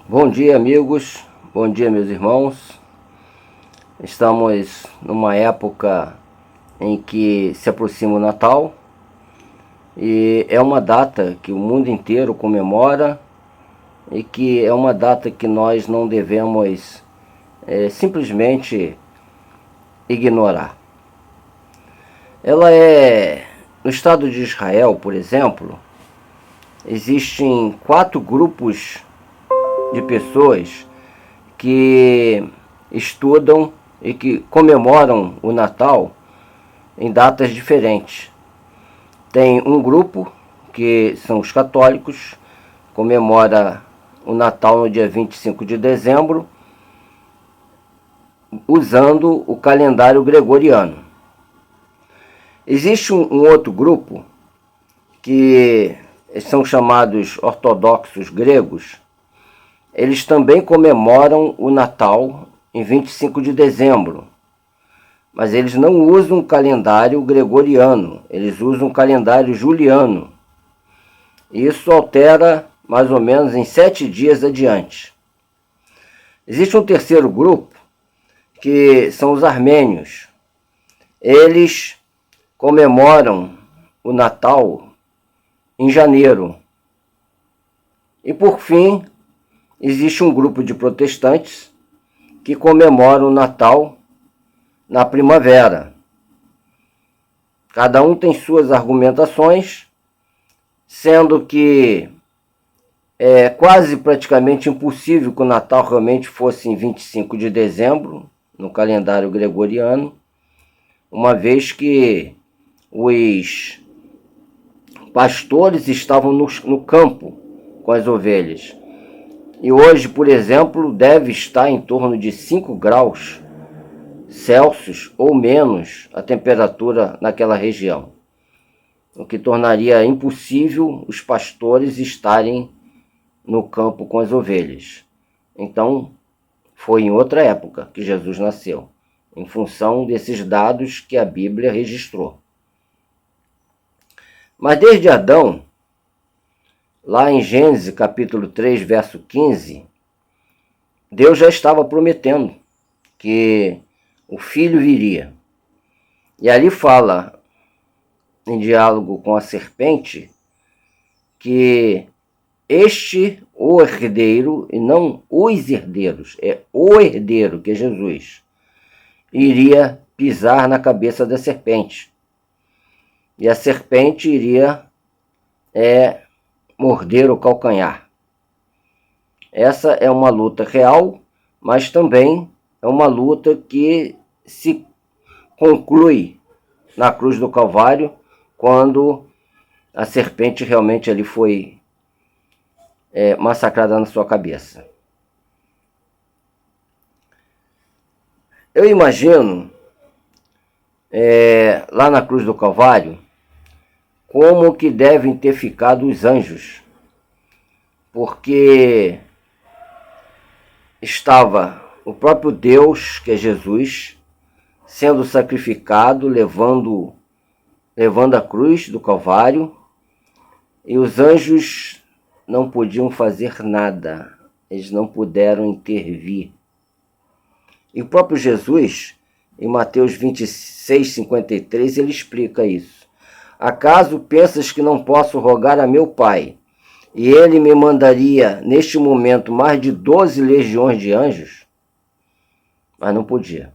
Bom dia, amigos. Bom dia, meus irmãos. Estamos numa época em que se aproxima o Natal e é uma data que o mundo inteiro comemora e que é uma data que nós não devemos simplesmente ignorar. Ela no estado de Israel, por exemplo, existem 4 grupos de pessoas que estudam e que comemoram o Natal em datas diferentes. Tem um grupo que são os católicos, comemora o Natal no dia 25 de dezembro, usando o calendário gregoriano. Existe um outro grupo que são chamados ortodoxos gregos. Eles também comemoram o Natal em 25 de dezembro, mas eles não usam o calendário gregoriano, eles usam o calendário juliano. Isso altera mais ou menos em 7 dias adiante. Existe um terceiro grupo, que são os armênios. Eles comemoram o Natal em janeiro. E por fim, existe um grupo de protestantes que comemoram o Natal na primavera. Cada um tem suas argumentações, sendo que é quase praticamente impossível que o Natal realmente fosse em 25 de dezembro, no calendário gregoriano, uma vez que os pastores estavam no campo com as ovelhas. E hoje, por exemplo, deve estar em torno de 5 graus Celsius ou menos a temperatura naquela região, o que tornaria impossível os pastores estarem no campo com as ovelhas. Então, foi em outra época que Jesus nasceu, em função desses dados que a Bíblia registrou. Mas desde Adão, lá em Gênesis capítulo 3, verso 15, Deus já estava prometendo que o Filho viria. E ali fala, em diálogo com a serpente, que o herdeiro, e não os herdeiros, é o herdeiro, que é Jesus, iria pisar na cabeça da serpente. E a serpente iria morder o calcanhar. Essa é uma luta real, mas também é uma luta que se conclui na cruz do Calvário, quando a serpente realmente ali foi massacrada na sua cabeça. Eu imagino, lá na cruz do Calvário, como que devem ter ficado os anjos, porque estava o próprio Deus, que é Jesus, sendo sacrificado, levando a cruz do Calvário, e os anjos não podiam fazer nada, eles não puderam intervir. E o próprio Jesus, em Mateus 26, 53, ele explica isso. Acaso pensas que não posso rogar a meu Pai, e ele me mandaria neste momento mais de 12 legiões de anjos? Mas não podia.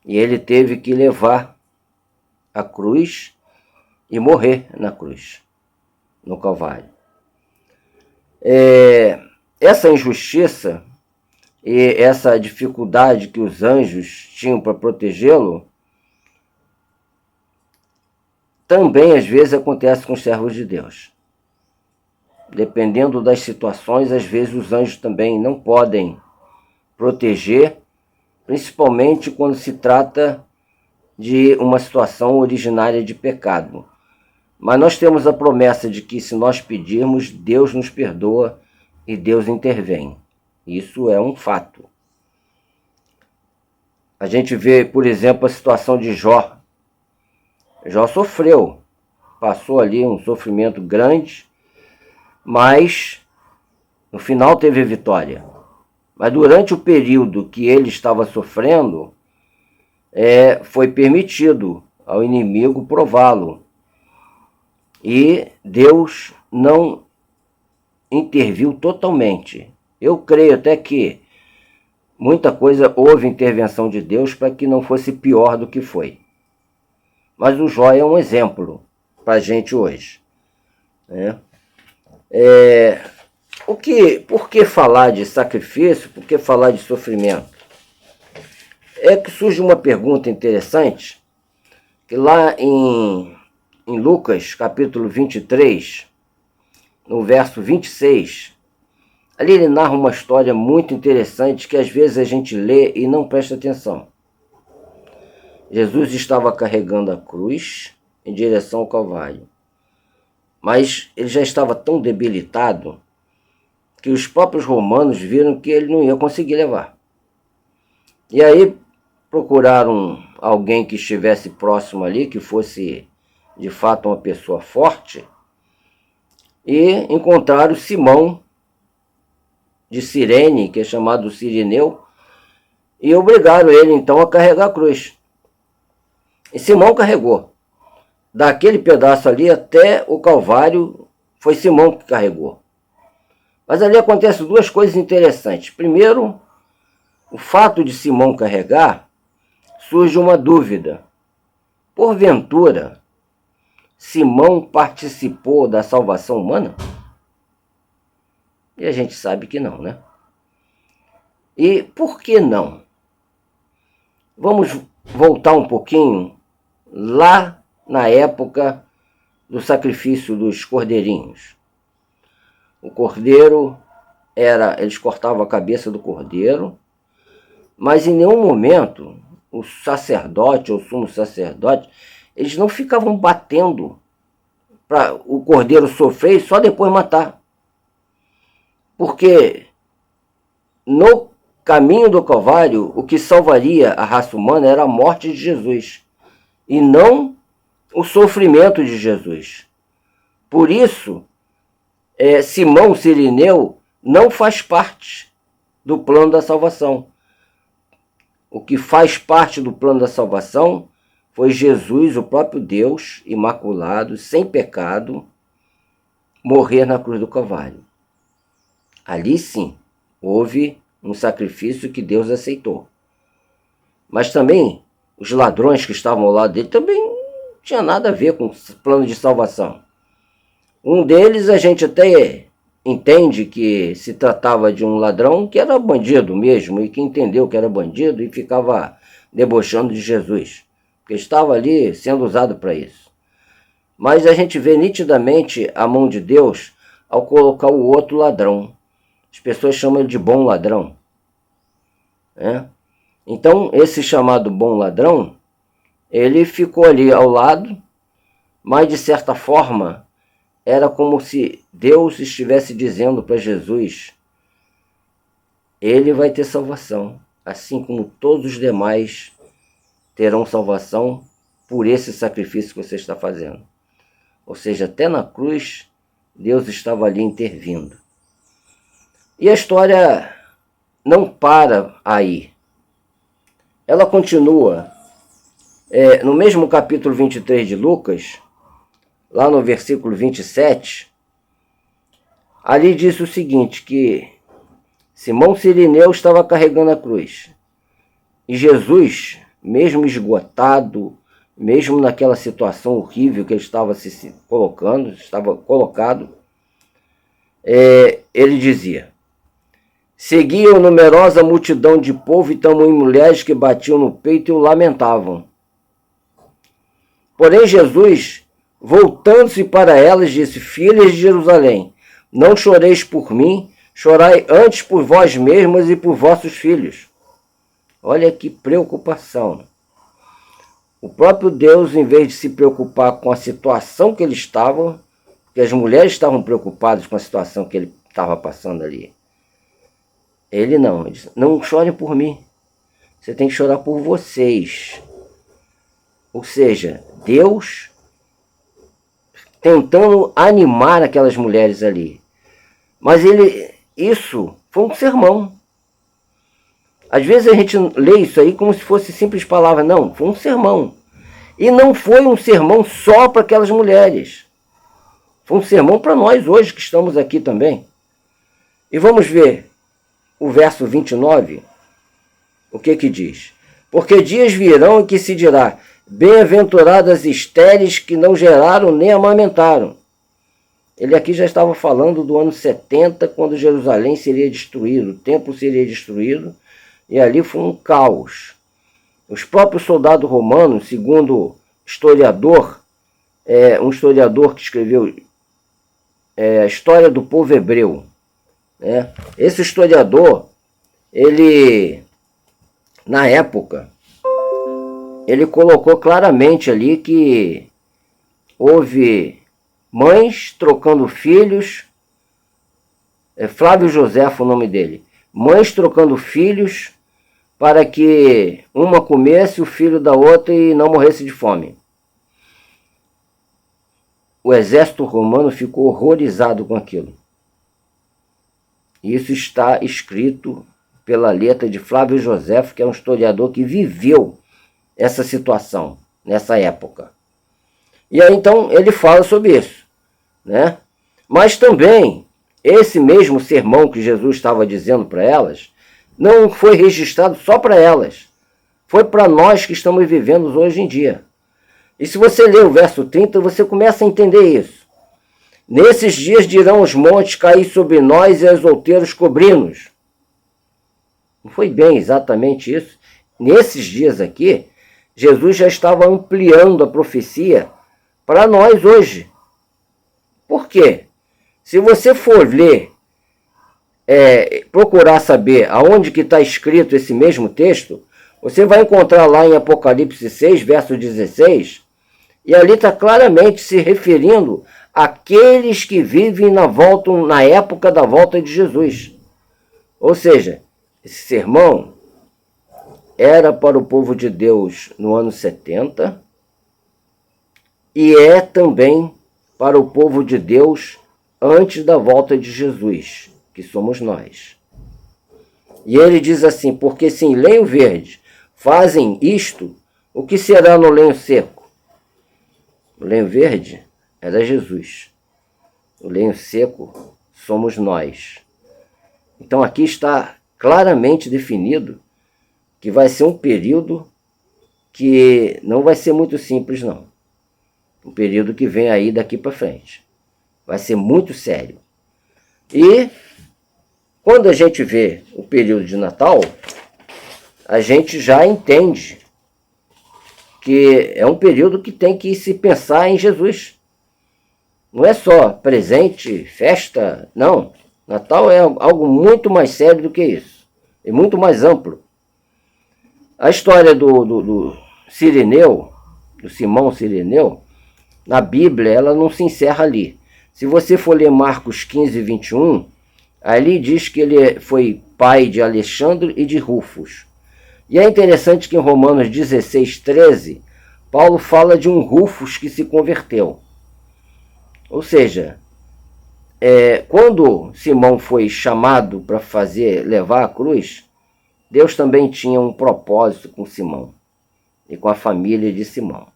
E ele teve que levar a cruz e morrer na cruz, no Calvário. Essa injustiça e essa dificuldade que os anjos tinham para protegê-lo, também às vezes acontece com os servos de Deus. Dependendo das situações, às vezes os anjos também não podem proteger, principalmente quando se trata de uma situação originária de pecado. Mas nós temos a promessa de que, se nós pedirmos, Deus nos perdoa e Deus intervém. Isso é um fato. A gente vê, por exemplo, a situação de Jó. Jó sofreu, passou ali um sofrimento grande, mas No final teve vitória. Mas durante o período que ele estava sofrendo, foi permitido ao inimigo prová-lo. E Deus não interviu totalmente. Eu creio até que muita coisa houve intervenção de Deus para que não fosse pior do que foi. Mas o Jó é um exemplo para a gente hoje. Né? Por que falar de sacrifício? Por que falar de sofrimento? É que surge uma pergunta interessante, que lá em Lucas, capítulo 23, no verso 26, ali ele narra uma história muito interessante que às vezes a gente lê e não presta atenção. Jesus estava carregando a cruz em direção ao Calvário, mas ele já estava tão debilitado que os próprios romanos viram que ele não ia conseguir levar. E aí procuraram alguém que estivesse próximo ali, que fosse de fato uma pessoa forte, e encontraram Simão de Cirene, que é chamado Cirineu, e obrigaram ele então a carregar a cruz. E Simão carregou. Daquele pedaço ali até o Calvário, foi Simão que carregou. Mas ali acontecem duas coisas interessantes. Primeiro, o fato de Simão carregar, surge uma dúvida. Porventura, Simão participou da salvação humana? E a gente sabe que não, né? E por que não? Vamos voltar um pouquinho lá na época do sacrifício dos cordeirinhos. O cordeiro eles cortavam a cabeça do cordeiro, mas em nenhum momento o sacerdote ou o sumo sacerdote, eles não ficavam batendo para o cordeiro sofrer e só depois matar. Porque no caminho do Calvário, o que salvaria a raça humana era a morte de Jesus, e não o sofrimento de Jesus. Por isso, Simão Cirineu não faz parte do plano da salvação. O que faz parte do plano da salvação foi Jesus, o próprio Deus, imaculado, sem pecado, morrer na cruz do Calvário. Ali sim, houve um sacrifício que Deus aceitou. Mas também, os ladrões que estavam ao lado dele também não tinha nada a ver com o plano de salvação. Um deles a gente até entende que se tratava de um ladrão que era bandido mesmo, e que entendeu que era bandido e ficava debochando de Jesus, porque estava ali sendo usado para isso. Mas a gente vê nitidamente a mão de Deus ao colocar o outro ladrão. As pessoas chamam ele de bom ladrão. Então, esse chamado bom ladrão, ele ficou ali ao lado, mas de certa forma era como se Deus estivesse dizendo para Jesus: ele vai ter salvação, assim como todos os demais terão salvação por esse sacrifício que você está fazendo. Ou seja, até na cruz, Deus estava ali intervindo. E a história não para aí. Ela continua. No mesmo capítulo 23 de Lucas, lá no versículo 27, ali diz o seguinte, que Simão Cirineu estava carregando a cruz. E Jesus, mesmo esgotado, mesmo naquela situação horrível que ele estava estava colocado, ele dizia: seguiam numerosa multidão de povo e tamanho mulheres que batiam no peito e o lamentavam. Porém Jesus, voltando-se para elas, disse: filhas de Jerusalém, não choreis por mim, chorai antes por vós mesmas e por vossos filhos. Olha que preocupação. O próprio Deus, em vez de se preocupar com a situação que ele estava, porque as mulheres estavam preocupadas com a situação que ele estava passando ali, ele disse: não chorem por mim, você tem que chorar por vocês. Ou seja, Deus tentando animar aquelas mulheres ali. Mas ele isso foi um sermão. Às vezes a gente lê isso aí como se fosse simples palavra. Não, foi um sermão. E não foi um sermão só para aquelas mulheres. Foi um sermão para nós hoje que estamos aqui também. E vamos ver o verso 29, o que diz? Porque dias virão em que se dirá, bem-aventuradas estéreis que não geraram nem amamentaram. Ele aqui já estava falando do ano 70, quando Jerusalém seria destruído, o templo seria destruído, e ali foi um caos. Os próprios soldados romanos, segundo historiador, um historiador que escreveu a história do povo hebreu, né? Esse historiador, ele, na época, ele colocou claramente ali que houve mães trocando filhos, Flávio Joséfo o nome dele, mães trocando filhos para que uma comesse o filho da outra e não morresse de fome. O exército romano ficou horrorizado com aquilo. Isso está escrito pela letra de Flávio Joséfo, que é um historiador que viveu essa situação nessa época. E aí então ele fala sobre isso, né? Mas também esse mesmo sermão que Jesus estava dizendo para elas não foi registrado só para elas, foi para nós que estamos vivendo hoje em dia. E se você ler o verso 30, você começa a entender isso. Nesses dias dirão os montes cair sobre nós e os outeiros cobrir-nos. Não foi bem exatamente isso. Nesses dias aqui, Jesus já estava ampliando a profecia para nós hoje. Por quê? Se você for ler, procurar saber aonde que está escrito esse mesmo texto, você vai encontrar lá em Apocalipse 6, verso 16, e ali está claramente se referindo àqueles que vivem na época da volta de Jesus. Ou seja, esse sermão era para o povo de Deus no ano 70 e é também para o povo de Deus antes da volta de Jesus, que somos nós. E ele diz assim, porque se em lenho verde fazem isto, o que será no lenho seco? O lenho verde era Jesus. O lenho seco somos nós. Então aqui está claramente definido que vai ser um período que não vai ser muito simples, não. Um período que vem aí daqui para frente. Vai ser muito sério. E quando a gente vê o período de Natal, a gente já entende que é um período que tem que se pensar em Jesus. Não é só presente, festa, não. Natal é algo muito mais sério do que isso. E muito mais amplo. A história do Cireneu, do Simão Cireneu, na Bíblia, ela não se encerra ali. Se você for ler Marcos 15, 21, ali diz que ele foi pai de Alexandre e de Rufus. E é interessante que em Romanos 16, 13, Paulo fala de um Rufus que se converteu. Ou seja, quando Simão foi chamado para levar a cruz, Deus também tinha um propósito com Simão e com a família de Simão.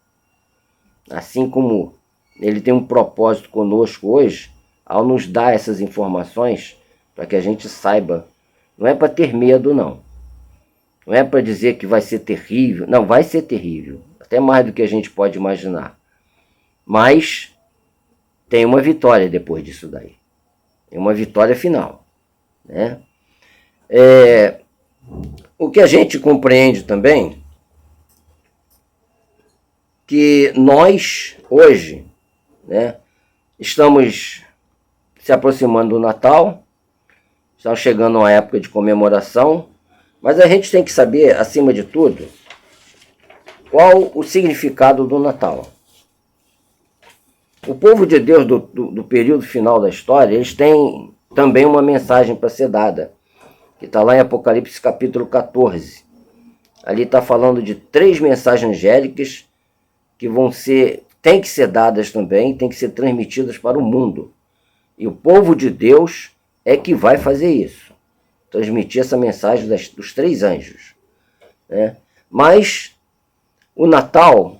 Assim como ele tem um propósito conosco hoje, ao nos dar essas informações, para que a gente saiba, não é para ter medo, não. Não é para dizer que vai ser terrível. Não, vai ser terrível. Até mais do que a gente pode imaginar. Mas tem uma vitória depois disso daí. É uma vitória final, né? O que a gente compreende também, que nós, hoje, né, estamos se aproximando do Natal, estamos chegando a uma época de comemoração, mas a gente tem que saber, acima de tudo, qual o significado do Natal. O povo de Deus do período final da história, eles têm também uma mensagem para ser dada, que está lá em Apocalipse capítulo 14. Ali está falando de 3 mensagens angélicas que têm que ser dadas também, têm que ser transmitidas para o mundo. E o povo de Deus é que vai fazer isso, transmitir essa mensagem dos 3 anjos, né? Mas o Natal,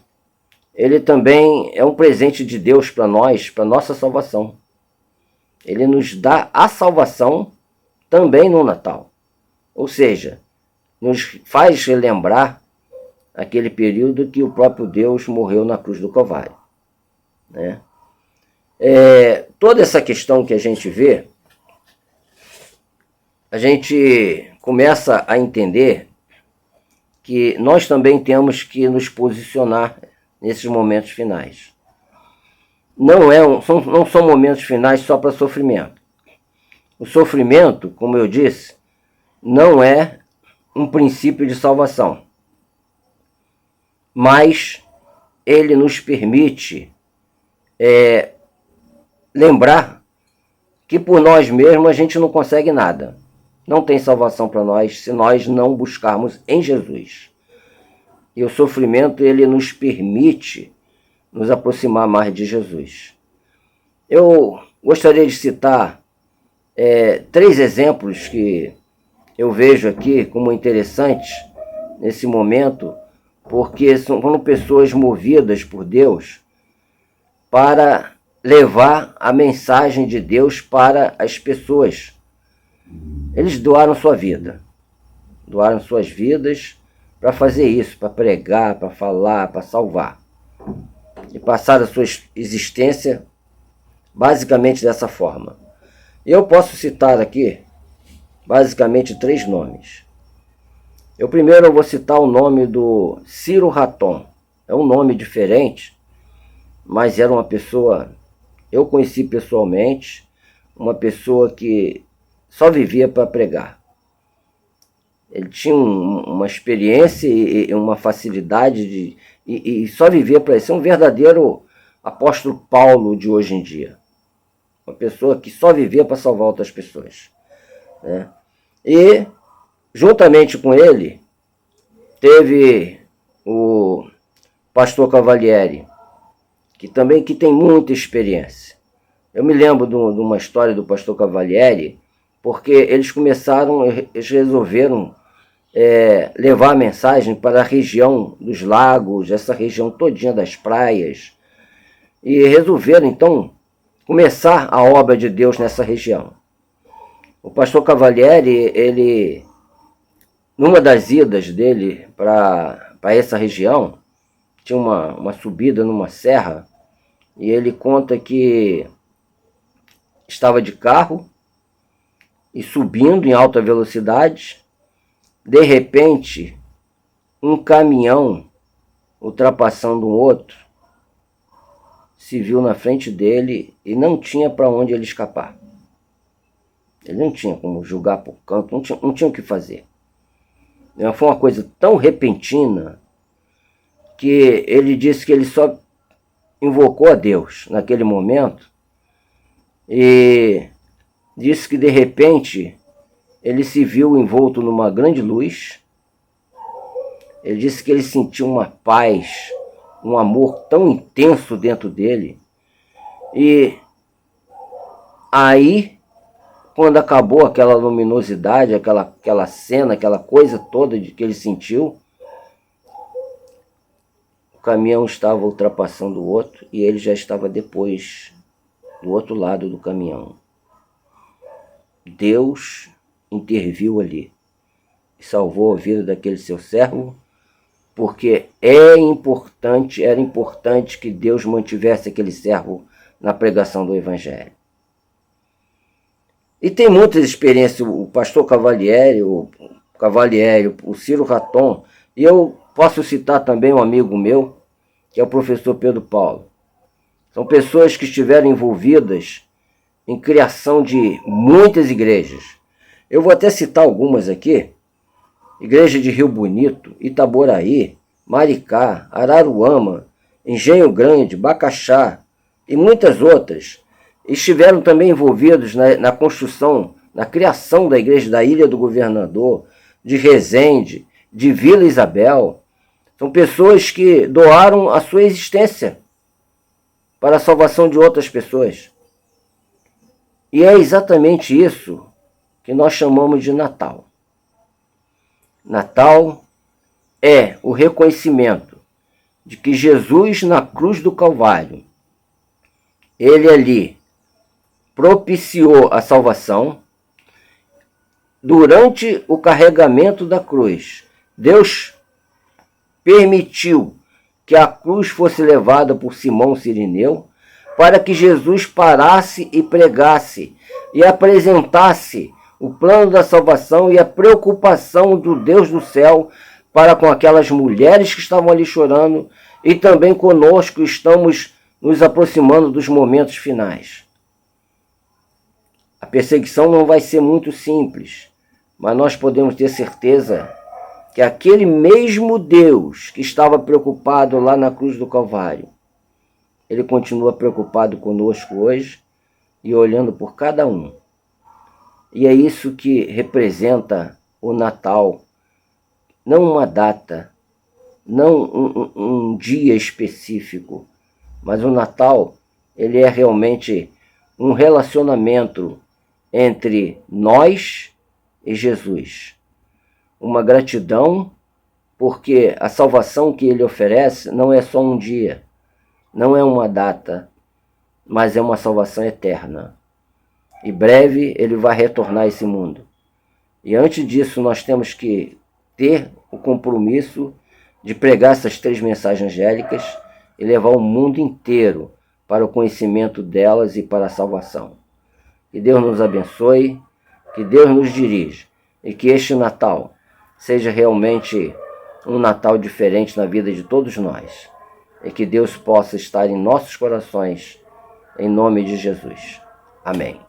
ele também é um presente de Deus para nós, para nossa salvação. Ele nos dá a salvação também no Natal. Ou seja, nos faz relembrar aquele período que o próprio Deus morreu na cruz do Calvário, né? Toda essa questão que a gente vê, a gente começa a entender que nós também temos que nos posicionar nesses momentos finais. Não são momentos finais só para sofrimento. O sofrimento, como eu disse, não é um princípio de salvação, mas ele nos permite lembrar que por nós mesmos a gente não consegue nada. Não tem salvação para nós se nós não buscarmos em Jesus. E o sofrimento, ele nos permite nos aproximar mais de Jesus. Eu gostaria de citar 3 exemplos que eu vejo aqui como interessantes nesse momento, porque são pessoas movidas por Deus para levar a mensagem de Deus para as pessoas. Eles doaram sua vida, doaram suas vidas para fazer isso, para pregar, para falar, para salvar. E passaram a sua existência basicamente dessa forma. Eu posso citar aqui basicamente 3 nomes. Primeiro eu vou citar o nome do Ciro Raton. É um nome diferente, mas era uma pessoa, eu conheci pessoalmente, uma pessoa que só vivia para pregar. Ele tinha uma experiência e uma facilidade e só vivia para isso. É um verdadeiro apóstolo Paulo de hoje em dia. Uma pessoa que só vivia para salvar outras pessoas, né? E, juntamente com ele, teve o pastor Cavalieri, que tem muita experiência. Eu me lembro de uma história do pastor Cavalieri, porque eles resolveram levar a mensagem para a região dos lagos, essa região todinha das praias, e resolveram, então, começar a obra de Deus nessa região. O pastor Cavalieri, ele, numa das idas dele para essa região, tinha uma subida numa serra, e ele conta que estava de carro e subindo em alta velocidade. De repente, um caminhão ultrapassando um outro se viu na frente dele e não tinha para onde ele escapar. Ele não tinha como jogar por canto, não tinha o que fazer. Foi uma coisa tão repentina que ele disse que ele só invocou a Deus naquele momento e disse que de repente ele se viu envolto numa grande luz. Ele disse que ele sentiu uma paz, um amor tão intenso dentro dele. E aí, quando acabou aquela luminosidade, aquela cena, aquela coisa toda que ele sentiu, o caminhão estava ultrapassando o outro e ele já estava depois do outro lado do caminhão. Deus interviu ali e salvou a vida daquele seu servo, porque era importante que Deus mantivesse aquele servo na pregação do Evangelho. E tem muitas experiências, o pastor Cavalieri, o Ciro Raton, e eu posso citar também um amigo meu, que é o professor Pedro Paulo. São pessoas que estiveram envolvidas em criação de muitas igrejas. Eu vou até citar algumas aqui. Igreja de Rio Bonito, Itaboraí, Maricá, Araruama, Engenho Grande, Bacaxá e muitas outras. Estiveram também envolvidos na construção, na criação da igreja da Ilha do Governador, de Resende, de Vila Isabel. São pessoas que doaram a sua existência para a salvação de outras pessoas. E é exatamente isso que nós chamamos de Natal. Natal é o reconhecimento de que Jesus, na cruz do Calvário, ele ali propiciou a salvação. Durante o carregamento da cruz, Deus permitiu que a cruz fosse levada por Simão Cirineu, para que Jesus parasse e pregasse e apresentasse o plano da salvação e a preocupação do Deus do céu para com aquelas mulheres que estavam ali chorando, e também conosco estamos nos aproximando dos momentos finais. A perseguição não vai ser muito simples, mas nós podemos ter certeza que aquele mesmo Deus que estava preocupado lá na cruz do Calvário, ele continua preocupado conosco hoje e olhando por cada um. E é isso que representa o Natal. Não uma data, não um dia específico, mas o Natal, ele é realmente um relacionamento entre nós e Jesus. Uma gratidão, porque a salvação que ele oferece não é só um dia, não é uma data, mas é uma salvação eterna. E breve ele vai retornar a esse mundo. E antes disso nós temos que ter o compromisso de pregar essas 3 mensagens angélicas e levar o mundo inteiro para o conhecimento delas e para a salvação. Que Deus nos abençoe, que Deus nos dirija e que este Natal seja realmente um Natal diferente na vida de todos nós. E que Deus possa estar em nossos corações, em nome de Jesus. Amém.